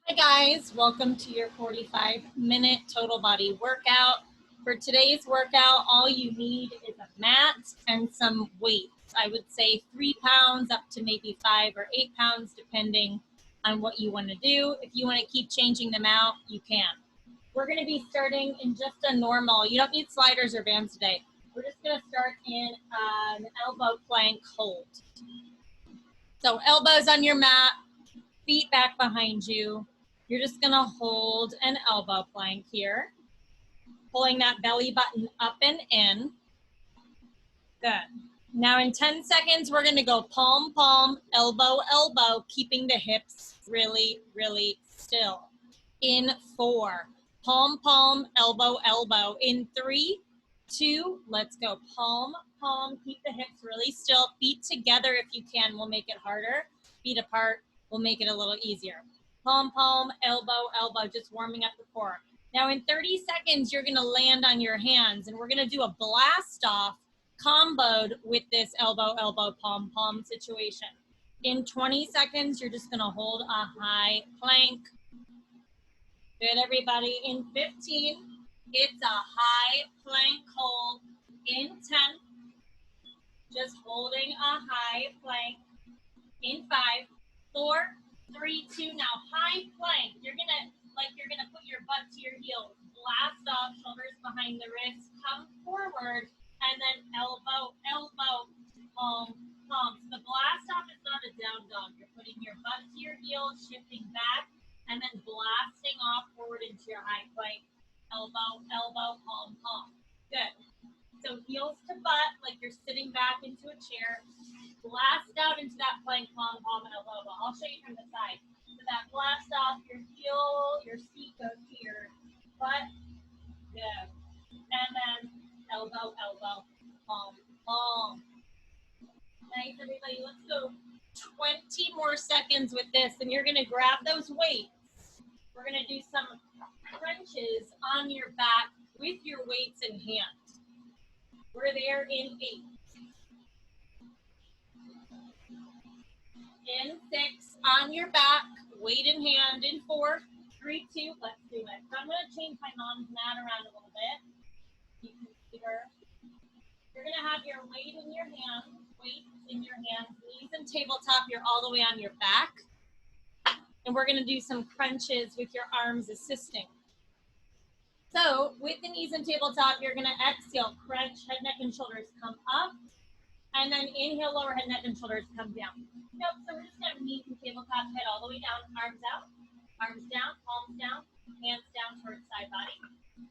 Hi guys, welcome to your 45-minute total body workout. For today's workout, all you need is a mat and some weights. I would say 3 pounds up to maybe 5 or 8 pounds, depending on what you want to do. If you want to keep changing them out, you can. We're going to be starting in just a normal, you don't need sliders or bands today. We're just going to start in an elbow plank hold. So elbows on your mat, feet back behind you. You're just gonna hold an elbow plank here, pulling that belly button up and in. Good. Now in 10 seconds, we're gonna go palm, palm, elbow, elbow, keeping the hips really, really still. In 4, palm, palm, elbow, elbow. In 3, 2, let's go. Palm, palm, keep the hips really still. Feet together if you can, will make it harder. Feet apart will make it a little easier. Palm, palm, elbow, elbow, just warming up the core. Now in 30 seconds, you're gonna land on your hands and we're gonna do a blast off comboed with this elbow, elbow, palm, palm situation. In 20 seconds, you're just gonna hold a high plank. Good, everybody. In 15, it's a high plank hold. In 10, just holding a high plank. In 5, 4, 3, 2, now high plank. You're gonna put your butt to your heels. Blast off, shoulders behind the wrists, come forward, and then elbow, elbow, palm, palm. So the blast off is not a down dog. You're putting your butt to your heels, shifting back, and then blasting off forward into your high plank. Elbow, elbow, palm, palm. Good. So heels to butt, like you're sitting back into a chair. Blast out into that plank, palm, palm, and elbow. I'll show you from the side. So that blast off, your heel, your seat goes to your butt. Good. And then elbow, elbow, palm, palm. Nice, everybody. Let's go 20 more seconds with this, and you're going to grab those weights. We're going to do some crunches on your back with your weights in hand. We're there in 8. In 6, on your back, weight in hand. In 4, 3, 2, let's do it. So I'm going to change my mom's mat around a little bit. You can see her. You're going to have your weight in your hand, weights in your hands, knees and tabletop. You're all the way on your back. And we're going to do some crunches with your arms assisting. So with the knees and tabletop, you're going to exhale, crunch, head, neck, and shoulders come up. And then inhale, lower head, neck, and shoulders come down. Nope, so we're just going to knees and tabletop, head all the way down, arms out, arms down, palms down, hands down towards side body,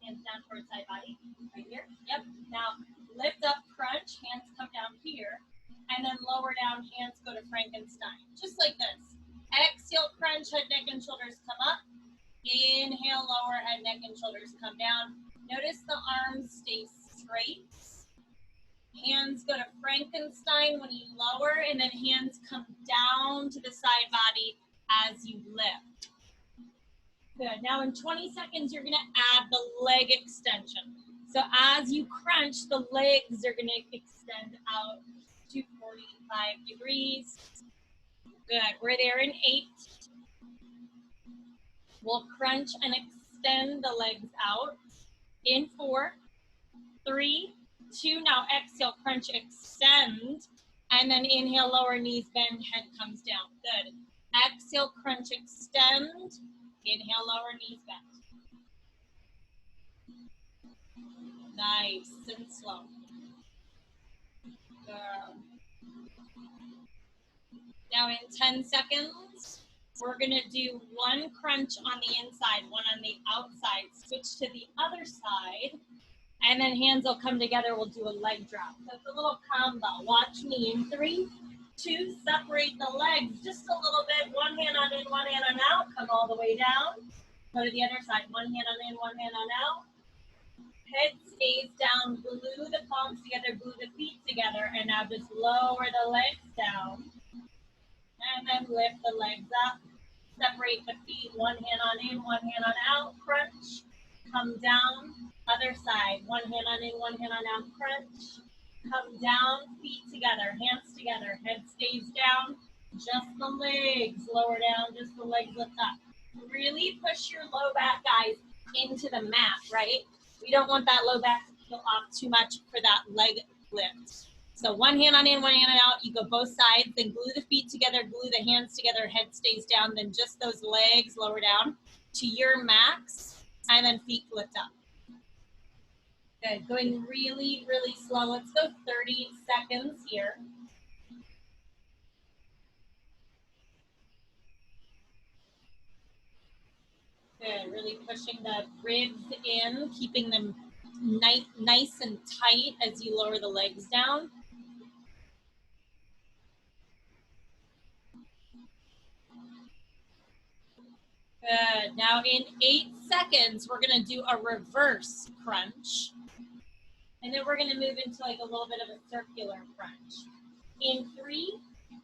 hands down towards side body, right here. Yep, now lift up, crunch, hands come down here, and then lower down, hands go to Frankenstein, just like this. Exhale, crunch, head, neck, and shoulders come up. Inhale, lower head, neck, and shoulders come down. Notice the arms stay straight. Hands go to Frankenstein when you lower, and then hands come down to the side body as you lift. Good. Now in 20 seconds, you're going to add the leg extension. So as you crunch, the legs are going to extend out to 45 degrees. Good. We're there in 8. We'll crunch and extend the legs out. In 4, 3, 2, now exhale, crunch, extend, and then inhale, lower knees, bend, head comes down. Good. Exhale, crunch, extend, inhale, lower knees, bend. Nice and slow. Good. Now in 10 seconds, we're gonna do 1 crunch on the inside, 1 on the outside. Switch to the other side. And then hands will come together, we'll do a leg drop. So it's a little combo. Watch me in 3, 2, separate the legs just a little bit. 1 hand on in, 1 hand on out. Come all the way down. Go to the other side. 1 hand on in, 1 hand on out. Head stays down. Glue the palms together, glue the feet together. And now just lower the legs down. And then lift the legs up. Separate the feet. 1 hand on in, 1 hand on out. Crunch. Come down. Other side, 1 hand on in, 1 hand on out, crunch. Come down, feet together, hands together, head stays down, just the legs lower down, just the legs lift up. Really push your low back, guys, into the mat, right? We don't want that low back to peel off too much for that leg lift. So one hand on in, one hand out. You go both sides, then glue the feet together, glue the hands together, head stays down, then just those legs lower down to your max, and then feet lift up. Good, going really, really slow. Let's go 30 seconds here. Good, really pushing the ribs in, keeping them nice and tight as you lower the legs down. Good, now in 8 seconds, we're gonna do a reverse crunch. And then we're gonna move into like a little bit of a circular crunch. In 3,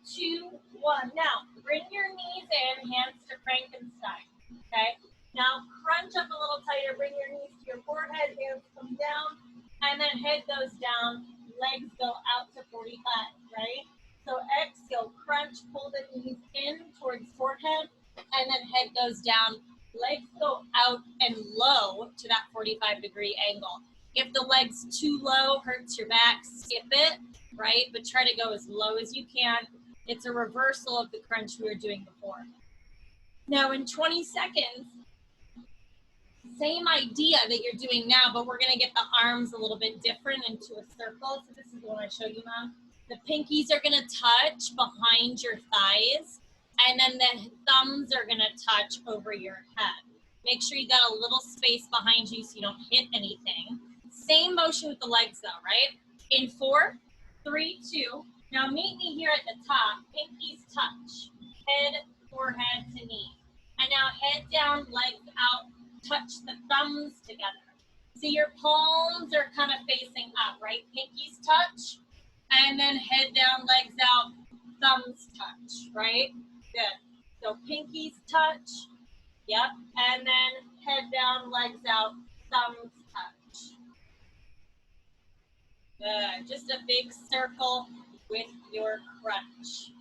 2, 1. Now, bring your knees in, hands to Frankenstein, okay? Now, crunch up a little tighter, bring your knees to your forehead, hands come down, and then head goes down, legs go out to 45, right? So exhale, crunch, pull the knees in towards forehead, and then head goes down, legs go out and low to that 45-degree angle. If the leg's too low, hurts your back, skip it, right? But try to go as low as you can. It's a reversal of the crunch we were doing before. Now in 20 seconds, same idea that you're doing now, but we're gonna get the arms a little bit different into a circle. So this is the one I showed you, Mom. The pinkies are gonna touch behind your thighs, and then the thumbs are gonna touch over your head. Make sure you got a little space behind you so you don't hit anything. Same motion with the legs though, right? In 4, 3, 2. Now meet me here at the top. Pinkies touch. Head, forehead to knee. And now head down, legs out, touch the thumbs together. So your palms are kind of facing up, right? Pinkies touch. And then head down, legs out, thumbs touch, right? Good. So pinkies touch. Yep. And then head down, legs out, thumbs touch. Good. Just a big circle with your crunch.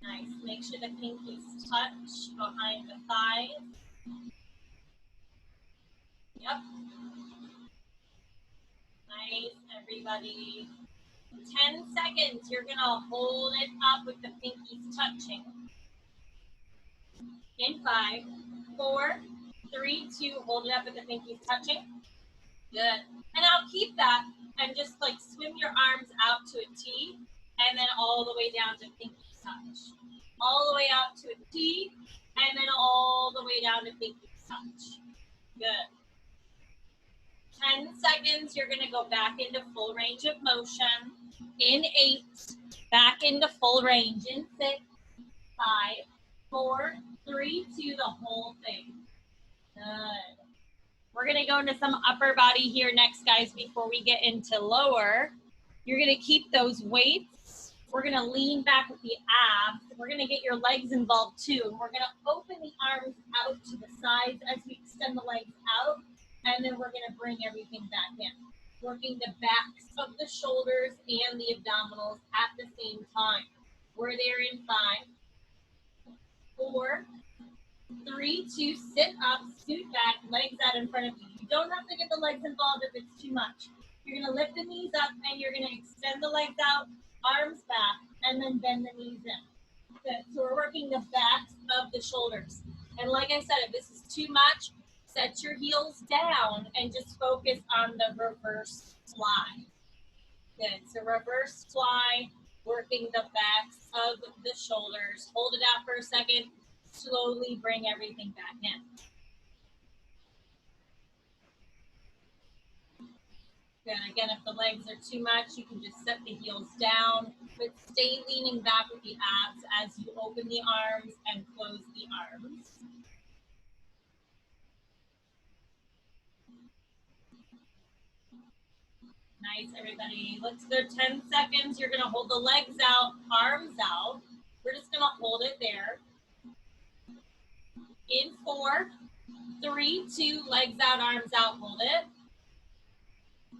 Nice. Make sure the pinkies touch behind the thighs. Yep. Nice, everybody. 10 seconds. You're going to hold it up with the pinkies touching. In 5, 4, 3, 2. Hold it up with the pinkies touching. Good. And I'll keep that and just like swim your arms out to a T and then all the way down to pinky touch. All the way out to a T and then all the way down to pinky touch. Good. 10 seconds, you're gonna go back into full range of motion. In 8, back into full range. In 6, 5, 4, 3, 2, the whole thing. Good. We're gonna go into some upper body here next, guys, before we get into lower. You're gonna keep those weights. We're gonna lean back with the abs. We're gonna get your legs involved too. And we're gonna open the arms out to the sides as we extend the legs out. And then we're gonna bring everything back in. Working the backs of the shoulders and the abdominals at the same time. We're there in 5, 4, 3, 2, sit up, scoot back, legs out in front of you. You don't have to get the legs involved if it's too much. You're gonna lift the knees up and you're gonna extend the legs out, arms back, and then bend the knees in. Good. So we're working the backs of the shoulders. And like I said, if this is too much, set your heels down and just focus on the reverse fly. Good. So reverse fly, working the backs of the shoulders. Hold it out for a second. Slowly bring everything back in. Good. Again, if the legs are too much, you can just set the heels down, but stay leaning back with the abs as you open the arms and close the arms. Nice, everybody. Let's go 10 seconds. You're going to hold the legs out, arms out. We're just going to hold it there. In 4, 3, 2, legs out, arms out, hold it.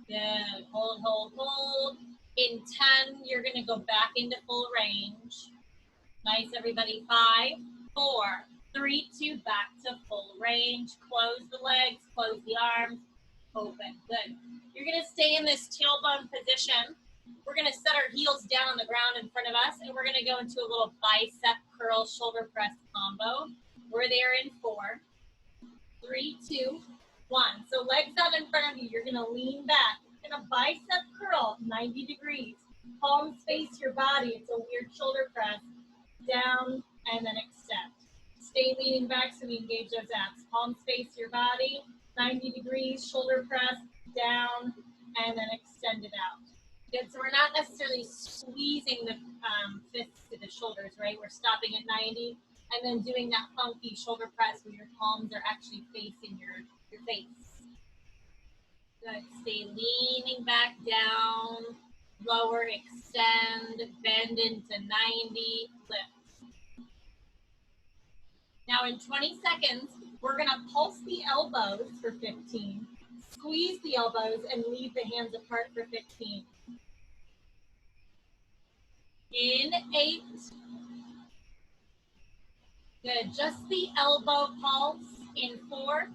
Good. Hold, hold, hold. In 10, you're gonna go back into full range. Nice, everybody. 5, 4, 3, 2, back to full range. Close the legs, close the arms, open. Good. You're gonna stay in this tailbone position. We're gonna set our heels down on the ground in front of us, and we're gonna go into a little bicep curl shoulder press combo. We're there in 4, 3, 2, 1. So legs out in front of you. You're gonna lean back. You're gonna bicep curl 90 degrees. Palms face your body. It's a weird shoulder press. Down and then extend. Stay leaning back so we engage those abs. Palms face your body, 90 degrees, shoulder press, down, and then extend it out. Good, so we're not necessarily squeezing the fists to the shoulders, right? We're stopping at 90 and then doing that funky shoulder press where your palms are actually facing your face. Good, stay leaning back down, lower, extend, bend into 90, lift. Now in 20 seconds, we're gonna pulse the elbows for 15, squeeze the elbows and leave the hands apart for 15. In 8, good, just the elbow pulse. In 4,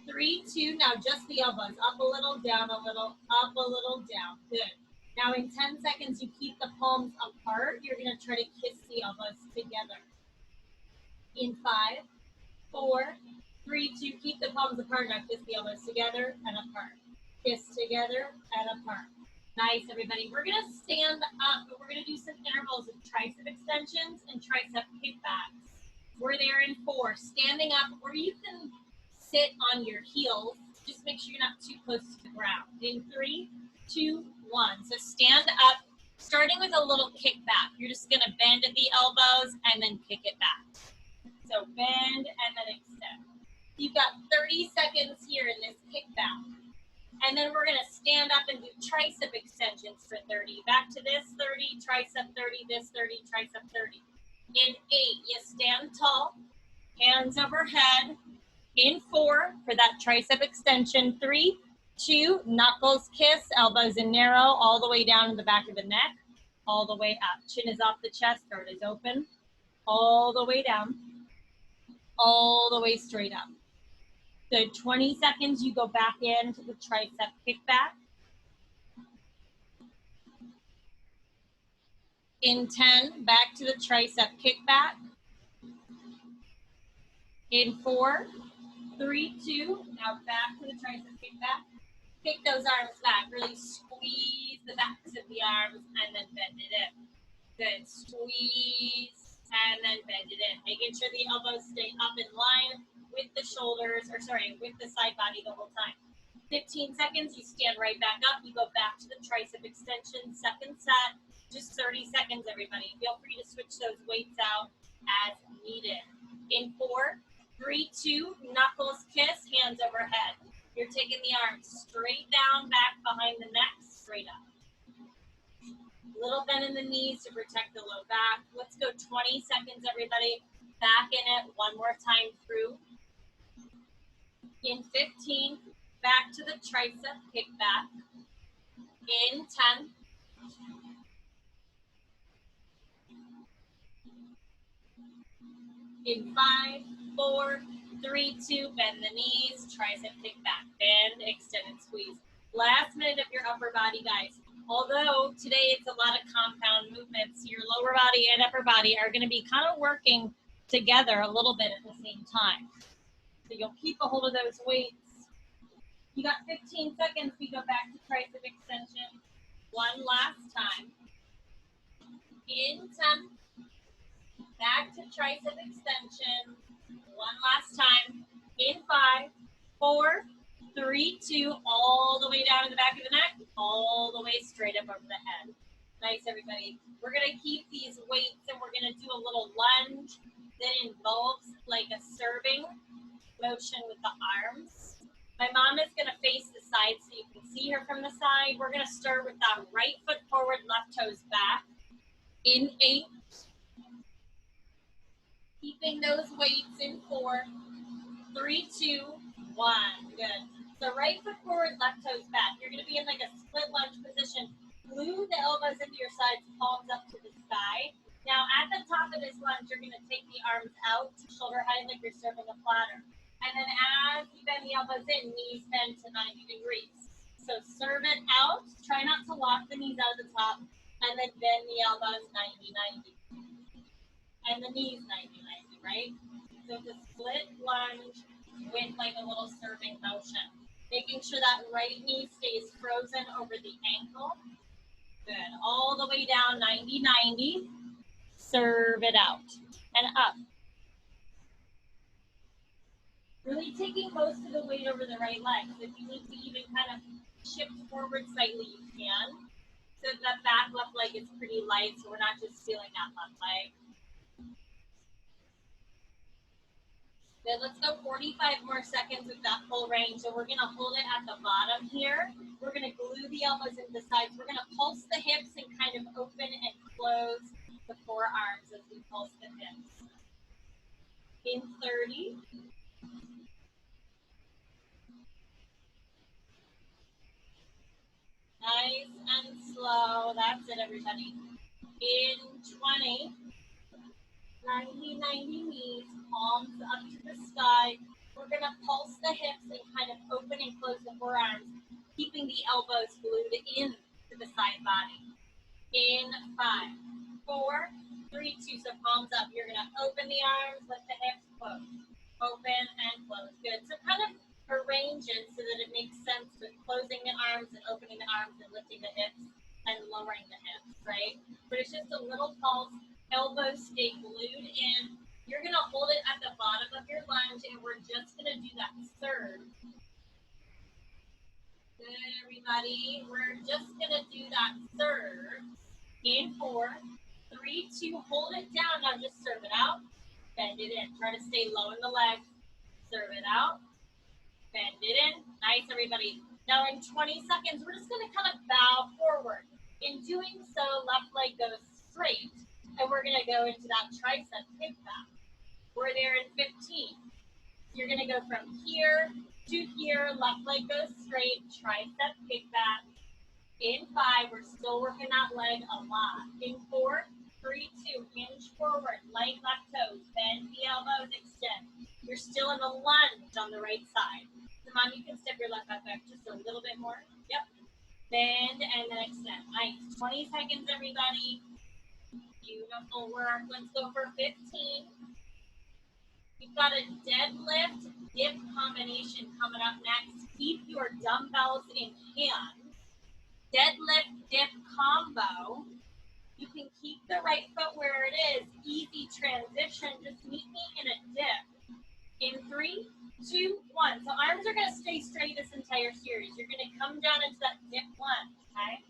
3, 2, now just the elbows, up a little, down a little, up a little, down, good. Now in 10 seconds, you keep the palms apart. You're gonna try to kiss the elbows together. In 5, 4, 3, 2, keep the palms apart. Now kiss the elbows together and apart. Kiss together and apart. Nice, everybody. We're gonna stand up, but we're gonna do some intervals of tricep extensions and tricep kickbacks. We're there in 4, standing up, or you can sit on your heels. Just make sure you're not too close to the ground. In 3, 2, 1. So stand up, starting with a little kickback. You're just gonna bend at the elbows and then kick it back. So bend and then extend. You've got 30 seconds here in this kickback. And then we're gonna stand up and do tricep extensions for 30. Back to this 30, tricep 30, this 30, tricep 30. In 8, you stand tall, hands overhead. In 4, for that tricep extension, 3, 2, knuckles kiss, elbows in narrow, all the way down to the back of the neck, all the way up. Chin is off the chest, throat is open, all the way down, all the way straight up. Good, 20 seconds, you go back into the tricep kickback. In 10, back to the tricep kickback. In 4, 3, 2, now back to the tricep kickback. Kick those arms back, really squeeze the backs of the arms and then bend it in. Good, squeeze and then bend it in. Making sure the elbows stay up in line with the shoulders, with the side body the whole time. 15 seconds, you stand right back up. You go back to the tricep extension, second set. Just 30 seconds, everybody. Feel free to switch those weights out as needed. In 4, 3, 2, knuckles kiss, hands overhead. You're taking the arms straight down, back behind the neck, straight up. Little bend in the knees to protect the low back. Let's go 20 seconds, everybody. Back in it one more time through. In 15, back to the tricep kickback. In 10. In 5, 4, 3, 2, bend the knees, tricep kickback, bend, extend and squeeze. Last minute of your upper body, guys. Although today it's a lot of compound movements, your lower body and upper body are going to be kind of working together a little bit at the same time. So you'll keep a hold of those weights. You got 15 seconds. We go back to tricep extension one last time. In 10, back to tricep extension one last time. In 5, 4, 3, 2, all the way down to the back of the neck, all the way straight up over the head. Nice, everybody. We're going to keep these weights and we're going to do a little lunge that involves like a serving motion with the arms. My mom is going to face the side so you can see her from the side. We're going to start with that right foot forward, left toes back. In 8, keeping those weights in 4, 3, 2, 1. Good. So right foot forward, left toes back. You're going to be in like a split lunge position. glue the elbows into your sides, palms up to the sky. Now, at the top of this lunge, you're going to take the arms out to shoulder height like you're serving a platter. And then as you bend the elbows in, knees bend to 90 degrees. So serve it out. Try not to lock the knees out of the top. And then bend the elbows 90-90. And the knees 90-90, right? So it's a split lunge with like a little serving motion. Making sure that right knee stays frozen over the ankle. Good. All the way down 90-90. Serve it out and up. Really taking most of the weight over the right leg. So if you need to even kind of shift forward slightly, you can. So that back left leg is pretty light, so we're not just feeling that left leg. Good, let's go 45 more seconds with that full range. So we're gonna hold it at the bottom here. We're gonna glue the elbows into the sides. We're gonna pulse the hips and kind of open and close the forearms as we pulse the hips. In 30. Nice and slow. That's it, everybody. In 20. 90-90 knees, palms up to the sky. We're going to pulse the hips and kind of open and close the forearms, keeping the elbows glued in to the side body. In 5, 4, 3, 2. So palms up. You're going to open the arms, lift the hips, close. Open and close. Good. So kind of arrange it so that it makes sense with closing the arms and opening the arms and lifting the hips and lowering the hips, right? But it's just a little pulse. Elbows stay glued in. You're going to hold it at the bottom of your lunge, and we're just going to do that serve. Good, everybody. We're just going to do that serve. In 4, 3, 2. Hold it down. Now just serve it out. Bend it in. Try to stay low in the legs. Serve it out. Bend it in. Nice, everybody. Now in 20 seconds, we're just going to kind of bow forward. In doing so, left leg goes straight. And we're going to go into that tricep kickback. We're there in 15. You're going to go from here to here. Left leg goes straight. Tricep kickback. In 5, we're still working that leg a lot. In 4, 3, 2, hinge forward. Light left toes. Bend the elbows. Extend. You're still in a lunge on the right side. So mom, you can step your left back just a little bit more. Yep. Bend and then extend. Nice. 20 seconds, everybody. Beautiful work. Let's go for 15. We've got a deadlift dip combination coming up next. Keep your dumbbells in hand. Deadlift dip combo. You can keep the right foot where it is. Easy transition. Just meet me in a dip. In 3, 2, 1. So arms are going to stay straight this entire series. You're going to come down into that dip lunge, okay?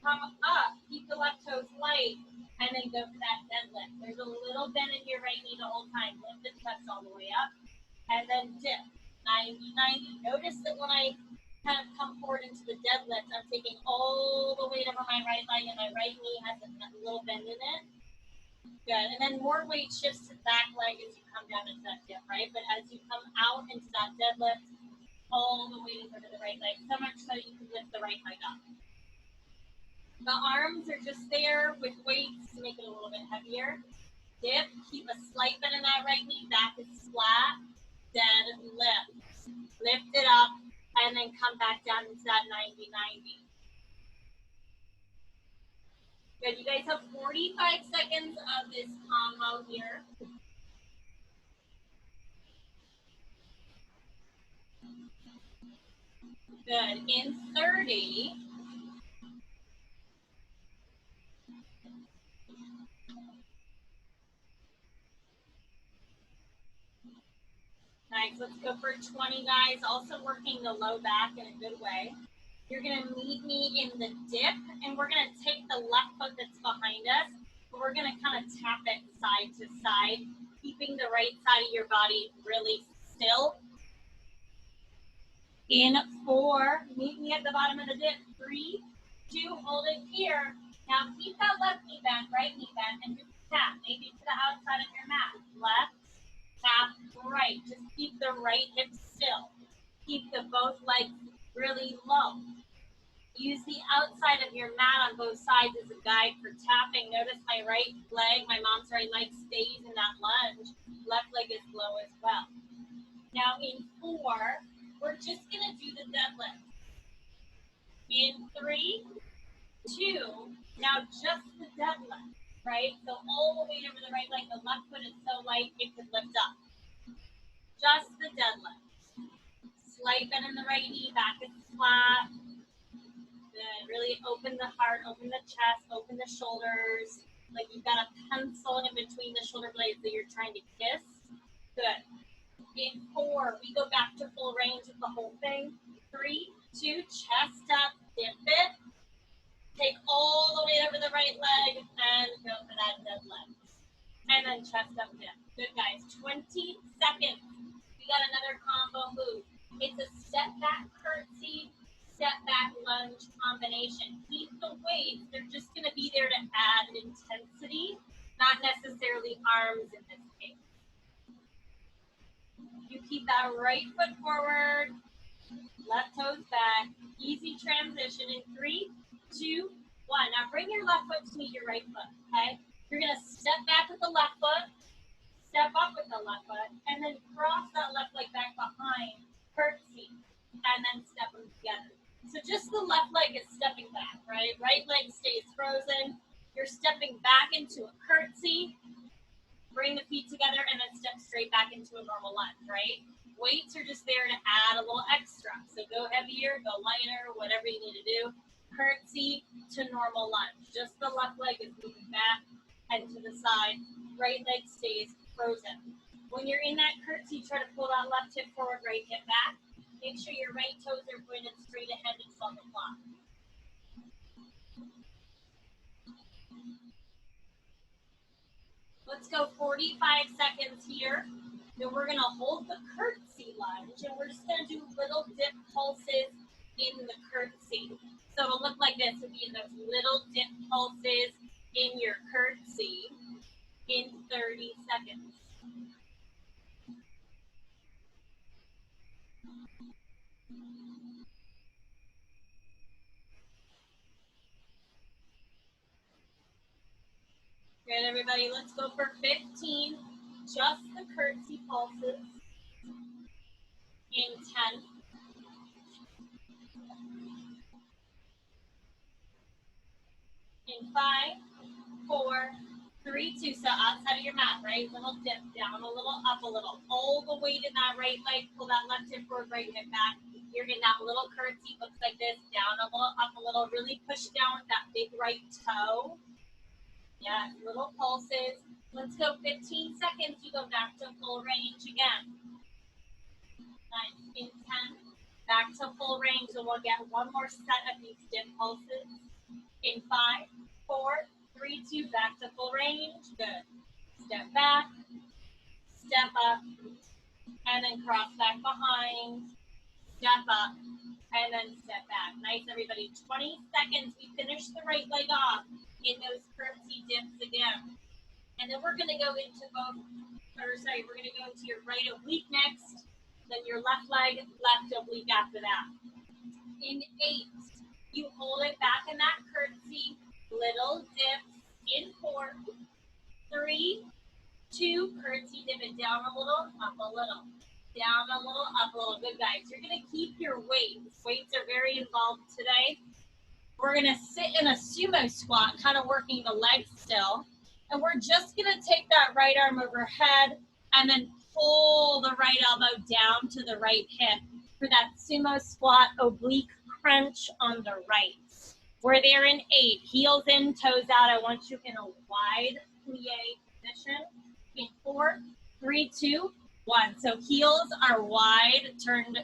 Come up. Keep the left toes light. And then go for that deadlift. There's a little bend in your right knee the whole time. Lift the chest all the way up. And then dip. 90-90. Notice that when I kind of come forward into the deadlift, I'm taking all the weight over my right leg, and my right knee has a little bend in it. Good. And then more weight shifts to the back leg as you come down into that dip, right? But as you come out into that deadlift, all the weight is over the right leg. So much so you can lift the right leg up. The arms are just there with weights to make it a little bit heavier. Dip, keep a slight bend in that right knee, back is flat, dead lift. Lift it up, and then come back down into that 90-90. Good, you guys have 45 seconds of this combo here. Good, in 30. Nice, let's go for 20, guys. Also working the low back in a good way. You're going to meet me in the dip, and we're going to take the left foot that's behind us, but we're going to kind of tap it side to side, keeping the right side of your body really still. In 4, meet me at the bottom of the dip. 3, 2, hold it here. Now keep that left knee bent, right knee bent, and just tap, maybe to the outside of your mat. Left, tap, right. Just keep the right hip still. Keep the both legs really low. Use the outside of your mat on both sides as a guide for tapping. Notice my right leg, my mom's right leg stays in that lunge. Left leg is low as well. Now in 4, we're just gonna do the deadlift. In 3, 2, now just the deadlift, right? So all the weight over the right leg, the left foot is so light it could lift up. Just the deadlift. Slight bend in the right knee, back is flat. Good. Really open the heart, open the chest, open the shoulders. Like you've got a pencil in between the shoulder blades that you're trying to kiss. Good. In 4, we go back to full range of the whole thing. 3, 2, chest up, dip it. Take all the weight over the right leg and go for that deadlift. And then chest up, dip. Good, guys. 20 seconds. We got another combo move. It's a step back curtsy, step back lunge combination. Keep the weights. They're just going to be there to add intensity, not necessarily arms in this case. You keep that right foot forward, left toes back. Easy transition in 3, 2, 1. Now bring your left foot to meet your right foot, okay? You're going to step back with the left foot, step up with the left foot, and then cross that left leg back behind, curtsy, and then step them together. So just the left leg is stepping back, right? Right leg stays frozen. You're stepping back into a curtsy, bring the feet together, and then step straight back into a normal lunge, right? Weights are just there to add a little extra. So go heavier, go lighter, whatever you need to do. Curtsy to normal lunge. Just the left leg is moving back and to the side. Right leg stays frozen. When you're in that curtsy, try to pull that left hip forward, right hip back. Make sure your right toes are pointed straight ahead and on the block. Let's go 45 seconds here. Then we're gonna hold the curtsy lunge and we're just gonna do little dip pulses in the curtsy. So it'll look like this. It'll be in those little dip pulses in your curtsy in 30 seconds. Good, everybody, let's go for 15. Just the curtsy pulses in 10. In 5, 4, 3, 2. So outside of your mat, right? Little dip, down a little, up a little. All the weight in that right leg. Pull that left hip forward, right hip back. You're getting that little curtsy, looks like this. Down a little, up a little. Really push down with that big right toe. Yeah, little pulses. Let's go 15 seconds. You go back to full range again. 9, in 10. Back to full range. So we'll get one more set of these dip pulses. In 5, 4, 3, 2. Back to full range. Good. Step back. Step up. And then cross back behind. Step up. And then step back. Nice, everybody. 20 seconds. We finish the right leg off in those curtsy dips again. And then we're going to go into we're going to go into your right oblique next, then your left leg, left oblique after that. In 8, you hold it back in that curtsy, little dips in 4, 3, 2, curtsy, dip it down a little, up a little. Down a little, up a little. Good, guys. You're going to keep your weights. Weights are very involved today. We're going to sit in a sumo squat, kind of working the legs still. And we're just going to take that right arm overhead and then pull the right elbow down to the right hip for that sumo squat oblique crunch on the right. We're there in 8. Heels in, toes out. I want you in a wide plie position. In 4, 3, 2, 1. So heels are wide, turned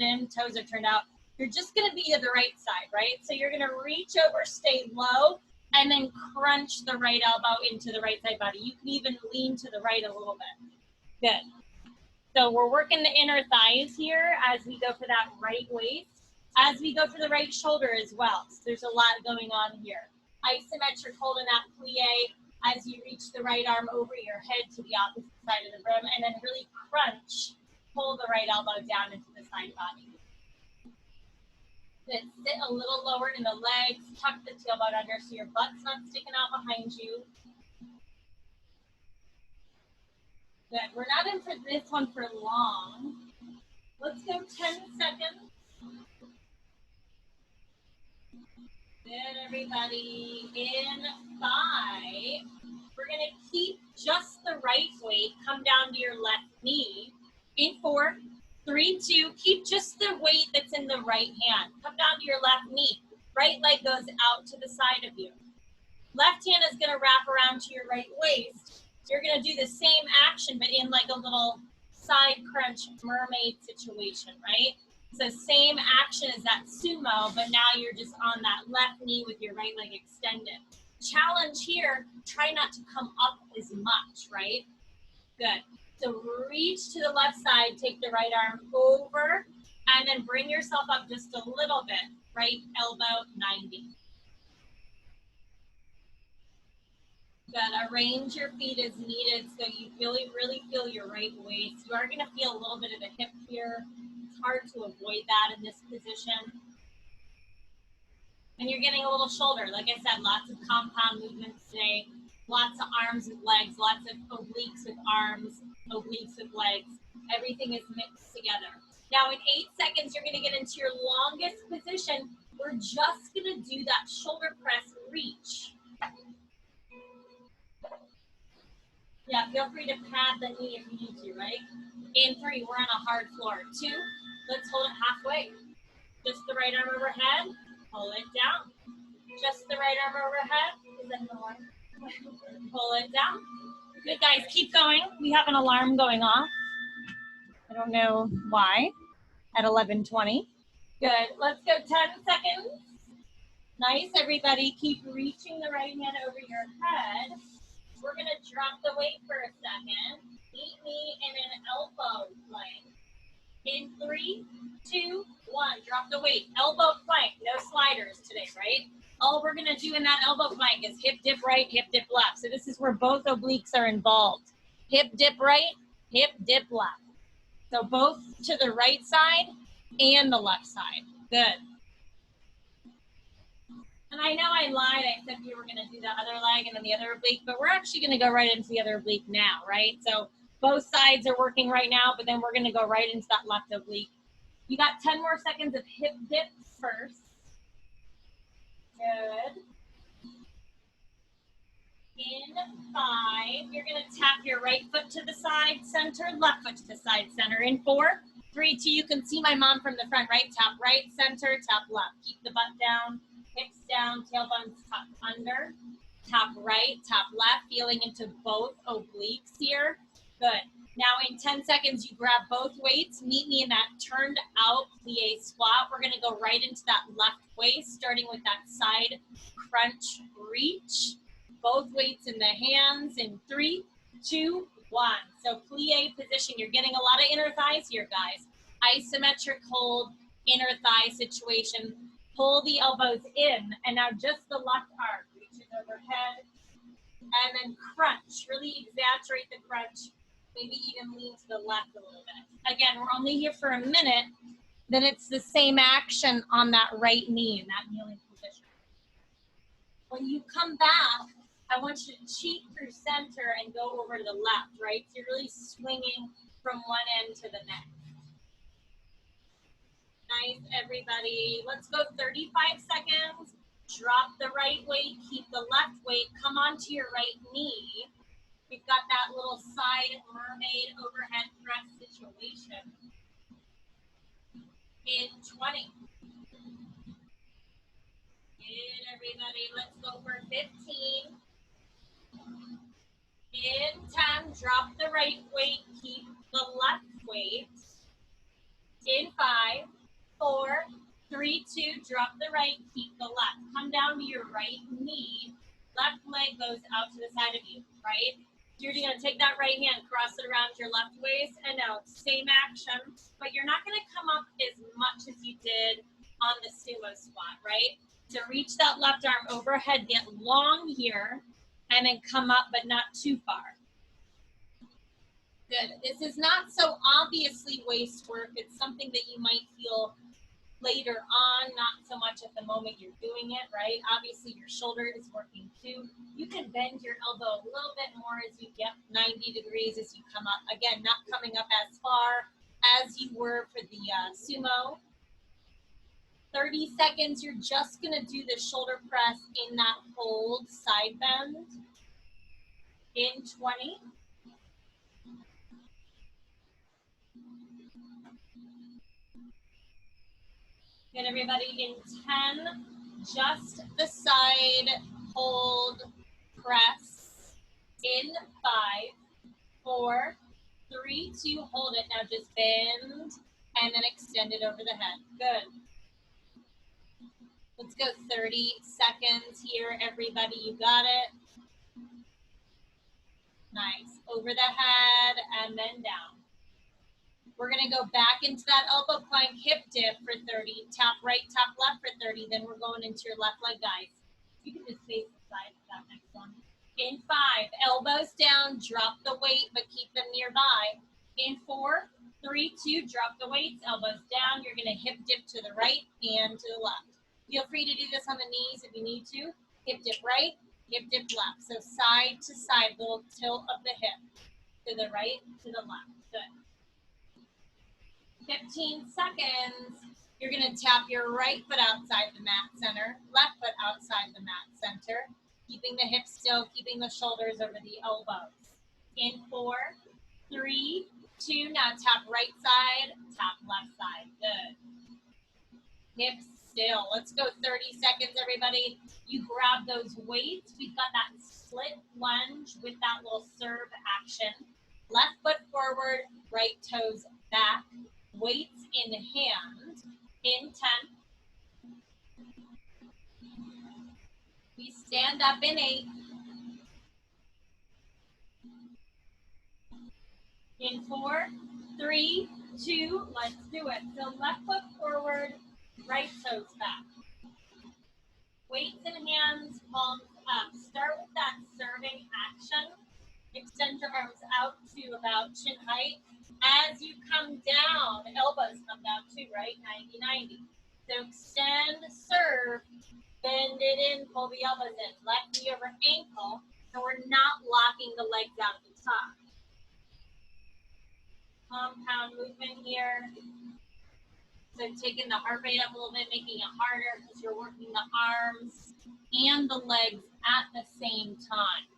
in, toes are turned out. You're just going to be to the right side, right? So you're going to reach over, stay low, and then crunch the right elbow into the right side body. You can even lean to the right a little bit. Good. So we're working the inner thighs here as we go for that right waist, as we go for the right shoulder as well. So there's a lot going on here. Isometric hold in that plie as you reach the right arm over your head to the opposite side of the room, and then really crunch, pull the right elbow down into the side body. Good. Sit a little lower in the legs, tuck the tailbone under so your butt's not sticking out behind you. Good. We're not in for this one for long. Let's go 10 seconds. Good, everybody. In 5. We're going to keep just the right weight. Come down to your left knee. In 4, 3, 2. Keep just the weight that's in the right hand. Come down to your left knee. Right leg goes out to the side of you. Left hand is going to wrap around to your right waist. You're going to do the same action, but in like a little side crunch mermaid situation, right? So same action as that sumo, but now you're just on that left knee with your right leg extended. Challenge here, try not to come up as much, right? Good. So reach to the left side, take the right arm over, and then bring yourself up just a little bit. Right elbow 90. Good. Arrange your feet as needed so you really feel your right waist. You are going to feel a little bit of a hip here. It's hard to avoid that in this position. And you're getting a little shoulder. Like I said, lots of compound movements today. Lots of arms with legs, lots of obliques with arms, obliques with legs. Everything is mixed together. Now in 8 seconds, you're going to get into your longest position. We're just going to do that shoulder press reach. Yeah, feel free to pad the knee if you need to, right? In 3, we're on a hard floor. 2, let's hold it halfway. Just the right arm overhead, pull it down. Just the right arm overhead. Is that the one? Pull it down. Good, guys, keep going. We have an alarm going off. I don't know why. At 11:20. Good, let's go 10 seconds. Nice, everybody. Keep reaching the right hand over your head. We're going to drop the weight for a second. Meet me in an elbow plank. In 3, 2, 1. Drop the weight. Elbow plank. No sliders today, right? All we're going to do in that elbow plank is hip dip right, hip dip left. So this is where both obliques are involved. Hip dip right, hip dip left. So both to the right side and the left side. Good. And I know I lied. I said we were going to do the other leg and then the other oblique, but we're actually going to go right into the other oblique now, right? So both sides are working right now, but then we're going to go right into that left oblique. You got 10 more seconds of hip dips first. Good. In 5, you're going to tap your right foot to the side center, left foot to the side center. In 4, 3, 2, you can see my mom from the front, right? Tap right center, tap left. Keep the butt down, hips down, tailbones tucked under. Tap right, tap left, feeling into both obliques here. Good. Now in 10 seconds, you grab both weights. Meet me in that turned out plie squat. We're going to go right into that left waist, starting with that side crunch reach. Both weights in the hands in 3, 2, 1. So plie position. You're getting a lot of inner thighs here, guys. Isometric hold, inner thigh situation. Pull the elbows in, and now just the left arm reaches overhead, and then crunch. Really exaggerate the crunch. Maybe even lean to the left a little bit. Again, we're only here for a minute. Then it's the same action on that right knee in that kneeling position. When you come back, I want you to cheat through center and go over to the left, right? So you're really swinging from one end to the next. Nice, everybody. Let's go 35 seconds. Drop the right weight, keep the left weight, come onto your right knee. We've got that little side mermaid overhead press situation. In 20. Good, everybody. Let's go for 15. In 10, drop the right weight, keep the left weight. In 5, 4, 3, 2, drop the right, keep the left. Come down to your right knee. Left leg goes out to the side of you, right? You're going to take that right hand, cross it around your left waist, and now same action, but you're not going to come up as much as you did on the sumo squat, right? So reach that left arm overhead, get long here, and then come up, but not too far. Good. This is not so obviously waist work. It's something that you might feel later on, not so much at the moment you're doing it, right? Obviously, your shoulder is working too. You can bend your elbow a little bit more as you get 90 degrees as you come up. Again, not coming up as far as you were for the sumo. 30 seconds, you're just gonna do the shoulder press in that hold side bend. In 20. Good, everybody, in 10, just the side hold press. In 5, 4, 3, 2, hold it. Now just bend and then extend it over the head. Good. Let's go 30 seconds here, everybody. You got it. Nice. Over the head and then down. We're going to go back into that elbow plank hip dip for 30. Tap right, tap left for 30. Then we're going into your left leg, guys. You can just face the side of that next one. In 5, elbows down, drop the weight, but keep them nearby. In 4, 3, 2, drop the weights, elbows down. You're going to hip dip to the right and to the left. Feel free to do this on the knees if you need to. Hip dip right, hip dip left. So side to side, little tilt of the hip. To the right, to the left. Good. 15 seconds. You're going to tap your right foot outside the mat center, left foot outside the mat center, keeping the hips still, keeping the shoulders over the elbows. In 4, 3, 2, now tap right side, tap left side. Good. Hips still. Let's go 30 seconds, everybody. You grab those weights. We've got that split lunge with that little serve action. Left foot forward, right toes back. Weights in hand. In 10. We stand up in 8. In 4, 3, 2, let's do it. So left foot forward, right toes back. Weights in hands, palms up. Start with that serving action. Extend your arms out to about chin height. As you come down, elbows come down too, right? 90-90. So extend, serve, bend it in, pull the elbows in. Left knee over ankle. So we're not locking the legs out at the top. Compound movement here. So taking the heart rate up a little bit, making it harder because you're working the arms and the legs at the same time.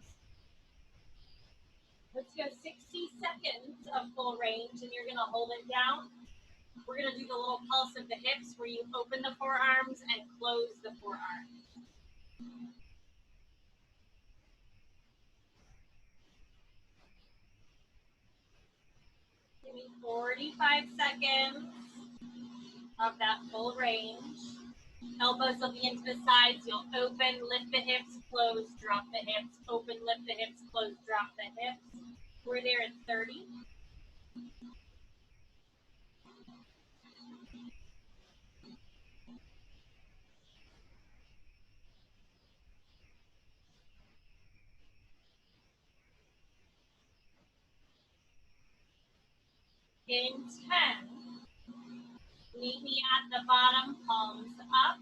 Let's go 60 seconds of full range, and you're going to hold it down. We're going to do the little pulse of the hips where you open the forearms and close the forearms. Give me 45 seconds of that full range. Elbows looking into the sides. You'll open, lift the hips, close, drop the hips. Open, lift the hips, close, drop the hips. We're there at 30. In 10, meet me at the bottom, palms up.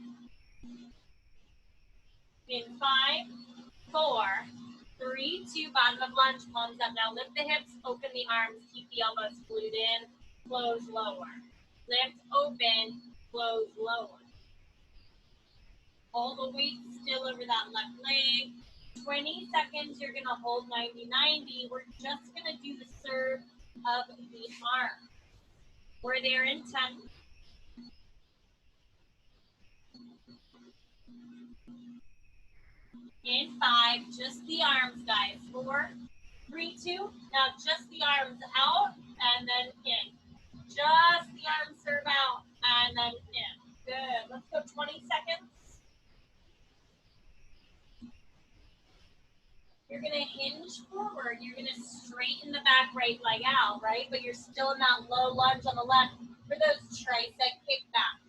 In 5, 4, 3, 2, bottom of lunge, palms up. Now lift the hips, open the arms, keep the elbows glued in, close, lower. Lift, open, close, lower. Hold the weight still over that left leg. 20 seconds, you're gonna hold 90-90. We're just gonna do the serve of the arm. We're there in 10. In 5, just the arms, guys. 4, 3, 2. Now just the arms out and then in. Just the arms serve out and then in. Good. Let's go 20 seconds. You're going to hinge forward. You're going to straighten the back right leg out, right? But you're still in that low lunge on the left for those tricep kickbacks.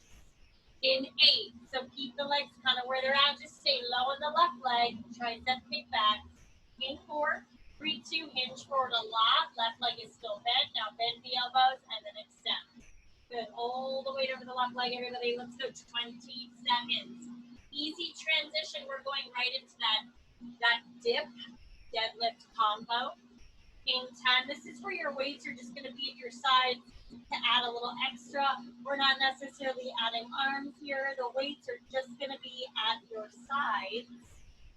In 8, so keep the legs kind of where they're at. Just stay low on the left leg, tricep kickbacks. In 4, 3, 2, hinge forward a lot. Left leg is still bent. Now bend the elbows and then extend. Good. All the weight over the left leg, everybody. Let's go 20 seconds. Easy transition. We're going right into that dip deadlift combo. In 10, this is where your weights are just going to be at your sides to add a little extra. We're not necessarily adding arms here. The weights are just going to be at your sides.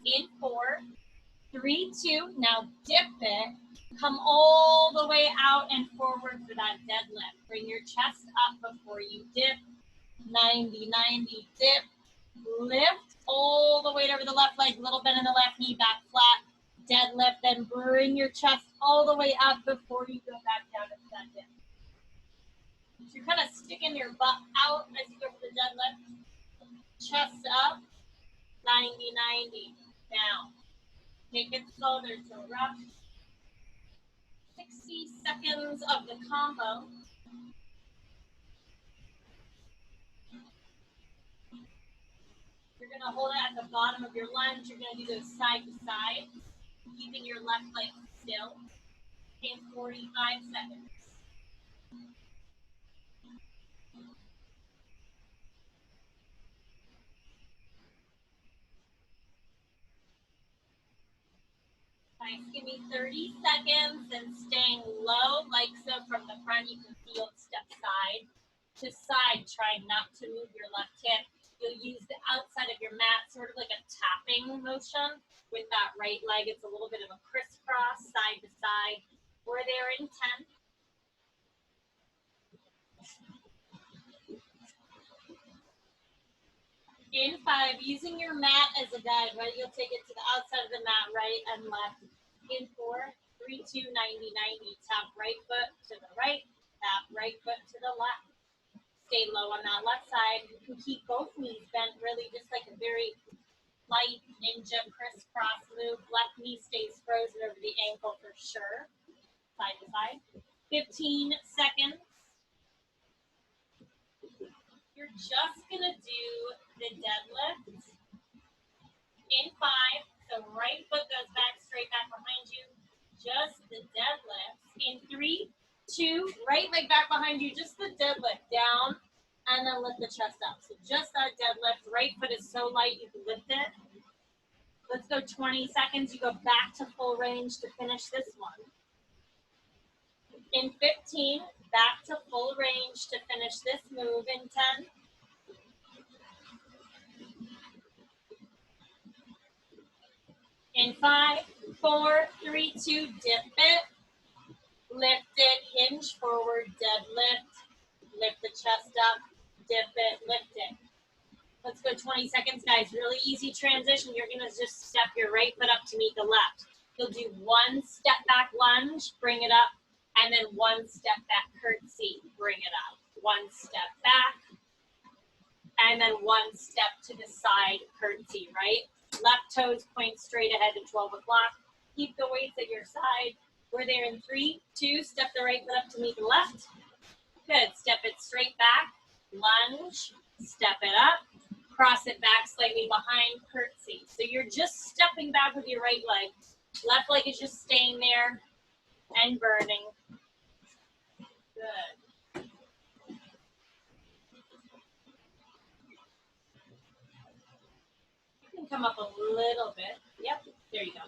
In 4, 3, 2, now dip it. Come all the way out and forward for that deadlift. Bring your chest up before you dip. 90, 90, dip. Lift all the weight over the left leg, little bend in the left knee, back flat. Deadlift, then bring your chest all the way up before you go back down into that dip. So you're kind of sticking your butt out as you go for the deadlift. Chest up, 90, 90, down. Take it slow, there's no rush. 60 seconds of the combo. You're going to hold it at the bottom of your lunge. You're going to do those side to side, keeping your left leg still in 45 seconds. Nice. Give me 30 seconds and staying low, like so from the front. You can feel it step side to side, trying not to move your left hip. You'll use the outside of your mat, sort of like a tapping motion with that right leg. It's a little bit of a crisscross, side to side. We're there in 10. In 5, using your mat as a guide, right? You'll take it to the outside of the mat, right and left. In 4, 3, 2, 90, 90. Tap right foot to the right, tap right foot to the left. Stay low on that left side. You can keep both knees bent, really just like a very light ninja crisscross move. Left knee stays frozen over the ankle for sure. Side to side. 15 seconds. You're just going to do the deadlift. In 5, so right foot goes back, straight back behind you. Just the deadlift. In 3, 2, right leg back behind you. Just the deadlift down, and then lift the chest up. So just that deadlift. Right foot is so light you can lift it. Let's go 20 seconds. You go back to full range to finish this one. In 15, back to full range to finish this move. In 10. In 5, 4, 3, 2, dip it. Lift it, hinge forward, deadlift. Lift the chest up, dip it, lift it. Let's go 20 seconds, guys. Really easy transition. You're going to just step your right foot up to meet the left. You'll do one step back lunge, bring it up, and then one step back curtsy, bring it up. One step back, and then one step to the side curtsy, right? Left toes point straight ahead to 12 o'clock. Keep the weights at your side. We're there in 3, 2, step the right foot up to meet the left. Good, step it straight back, lunge, step it up, cross it back slightly behind, curtsy. So you're just stepping back with your right leg. Left leg is just staying there and burning. Good. You can come up a little bit. Yep, there you go.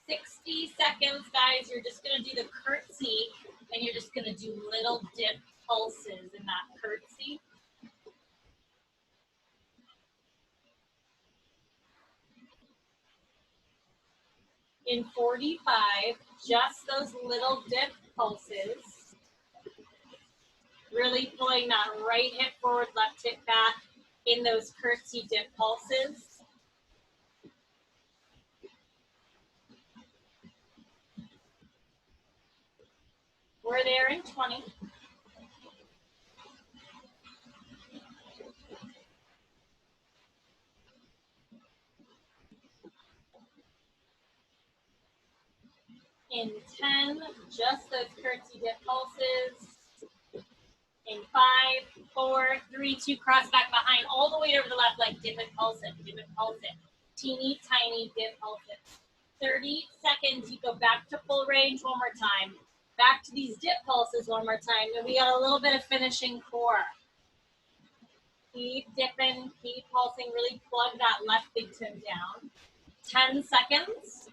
60 seconds, guys. You're just going to do the curtsy, and you're just going to do little dip pulses in that curtsy. In 45, just those little dip pulses. Really pulling that right hip forward, left hip back in those curtsy dip pulses. We're there in 20. In 10, just those curtsy dip pulses. In 5, 4, 3, 2, cross back behind, all the way over the left leg, dip it, pulse it, dip it, pulse it. Teeny tiny dip pulses. 30 seconds, you go back to full range one more time. Back to these dip pulses one more time. And we got a little bit of finishing core. Keep dipping, keep pulsing, really plug that left big toe down. 10 seconds.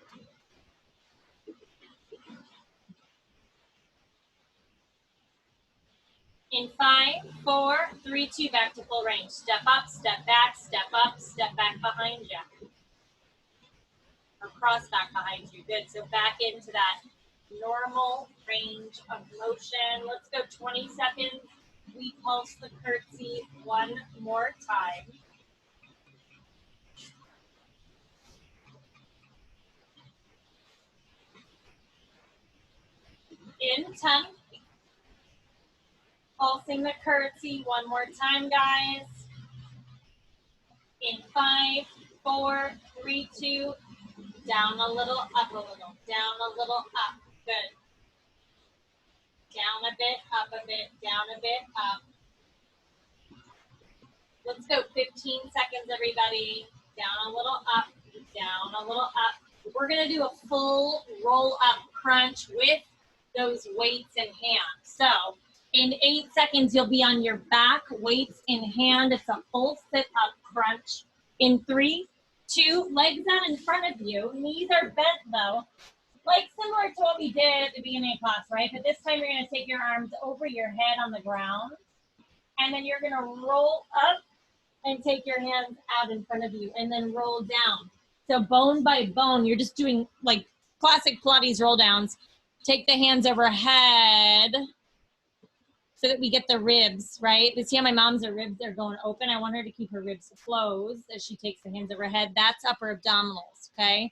In 5, 4, 3, 2, back to full range. Step up, step back, step up, step back behind you. Or cross back behind you. Good. So back into that normal range of motion. Let's go 20 seconds. We pulse the curtsy one more time. In 10. Pulsing the curtsy one more time, guys. In 5, 4, 3, 2, down a little, up a little, down a little, up. Good. Down a bit, up a bit, down a bit, up. Let's go 15 seconds, everybody. Down a little, up, down a little, up. We're gonna do a full roll up crunch with those weights in hand. So in 8 seconds, you'll be on your back, weights in hand. It's a full sit up crunch. In 3, 2, legs out in front of you. Knees are bent though, like similar to what we did at the beginning of class, right? But this time you're gonna take your arms over your head on the ground, and then you're gonna roll up and take your hands out in front of you, and then roll down. So bone by bone, you're just doing like classic Pilates roll downs. Take the hands overhead so that we get the ribs, right? See how my mom's ribs are going open? I want her to keep her ribs closed as she takes the hands overhead. That's upper abdominals, okay?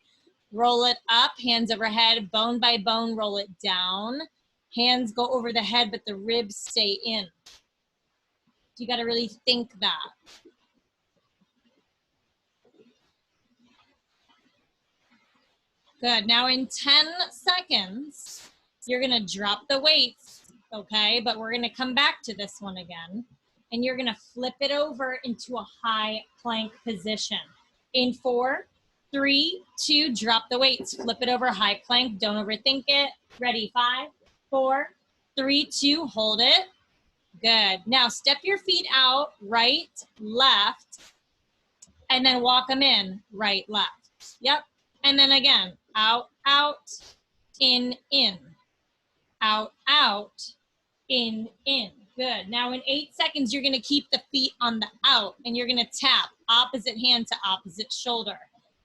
Roll it up, hands overhead, bone by bone, roll it down. Hands go over the head, but the ribs stay in. You gotta really think that. Good, now in 10 seconds, you're gonna drop the weights, okay? But we're gonna come back to this one again. And you're gonna flip it over into a high plank position. In 4, 3, 2, drop the weights, flip it over, high plank, don't overthink it. Ready, 5, 4, 3, 2, hold it. Good, now step your feet out, right, left, and then walk them in, right, left. Yep, and then again, out, out, in, out, out, in. Good. Now in 8 seconds, you're going to keep the feet on the out, and you're going to tap opposite hand to opposite shoulder.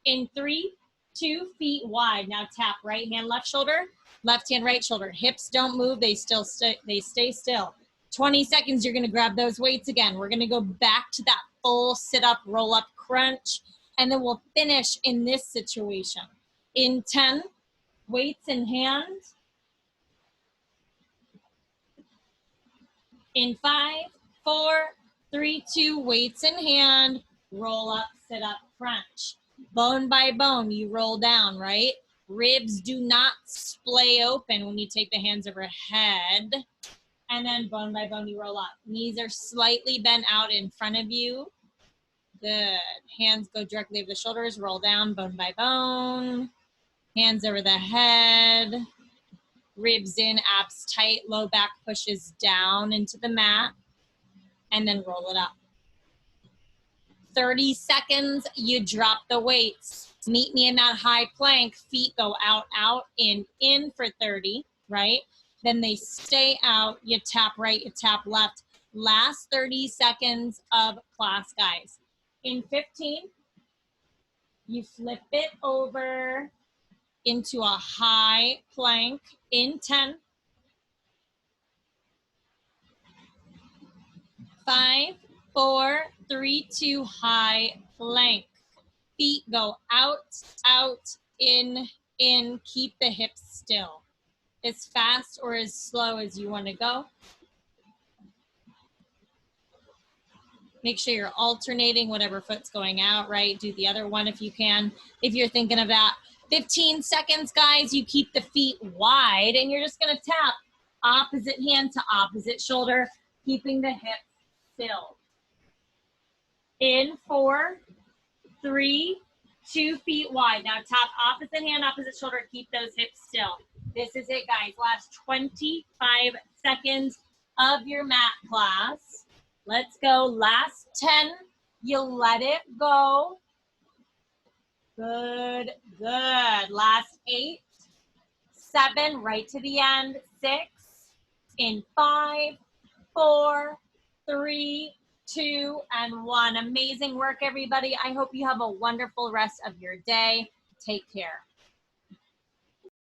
In 3, 2, feet wide. Now tap right hand, left shoulder, left hand, right shoulder. Hips don't move. They stay still. 20 seconds, you're going to grab those weights again. We're going to go back to that full sit up, roll up crunch, and then we'll finish in this situation. In 10, weights in hand. In 5, 4, 3, 2, weights in hand, roll up, sit up, crunch. Bone by bone, you roll down, right? Ribs do not splay open when you take the hands overhead. And then bone by bone, you roll up. Knees are slightly bent out in front of you. Good. Hands go directly over the shoulders, roll down, bone by bone. Hands over the head. Ribs in, abs tight, low back pushes down into the mat, and then roll it up. 30 seconds, you drop the weights. Meet me in that high plank, feet go out, out, in for 30, right? Then they stay out, you tap right, you tap left. Last 30 seconds of class, guys. In 15, you flip it over into a high plank. In 10, 5, 4, 3, 2, high plank. Feet go out, out, in. Keep the hips still. As fast or as slow as you want to go. Make sure you're alternating whatever foot's going out, right? Do the other one if you can, if you're thinking of that. 15 seconds, guys. You keep the feet wide, and you're just going to tap opposite hand to opposite shoulder, keeping the hips still. In 4, 3, 2 feet wide. Now tap opposite hand, opposite shoulder, keep those hips still. This is it, guys. Last 25 seconds of your mat class. Let's go. Last 10. You let it go. Good, good. Last 8, 7, right to the end. 6, in 5, 4, 3, 2, and 1. Amazing work, everybody. I hope you have a wonderful rest of your day. Take care.